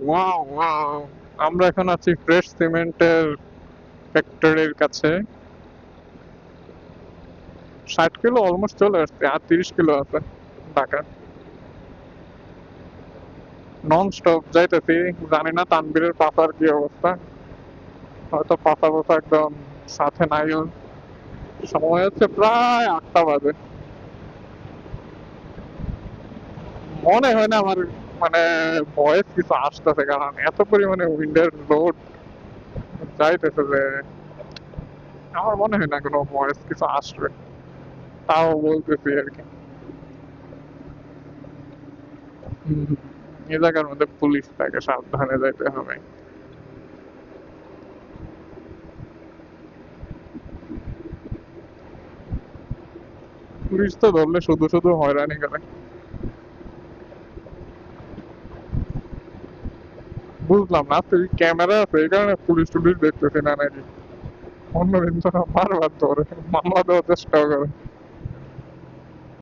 Wow wow, আমরা এখন আছি ফ্রেশ সিমেন্টের ফ্যাক্টরির কাছে। 60 কিলো অলমোস্ট চলে আসছে, আর 30 কিলো আছে ঢাকা। নন স্টপ যাইতেছি। জানি না তানবীরের পাশার কি অবস্থা, হয়তো পাশা পাশা একদম সাথে নাই ওর। সময় হচ্ছে প্রায় 8টা বাজে। মনে হয় না আমার মানে ভয়েস কিছু আসতেছে, কারণ এত পরিমাণে উইন্ডের লোড যাইতেছে যে আমার মনে হয় না কোনো ভয়েস কিছু আসবে। তাও বলতেছি আর কি। হম, এই জায়গার মধ্যে পুলিশ থাকে, সাবধানে যাইতে হবে। পুলিশ তো ধরলে শুধু শুধু হয়রানি করে। বুঝলাম না, তুই ক্যামেরা আছে এই কারণে পুলিশ টুলিশ দেখতেছি না নাকি? অন্য দিন তো বারবার ধরে, মামলা দেওয়ার চেষ্টা করে।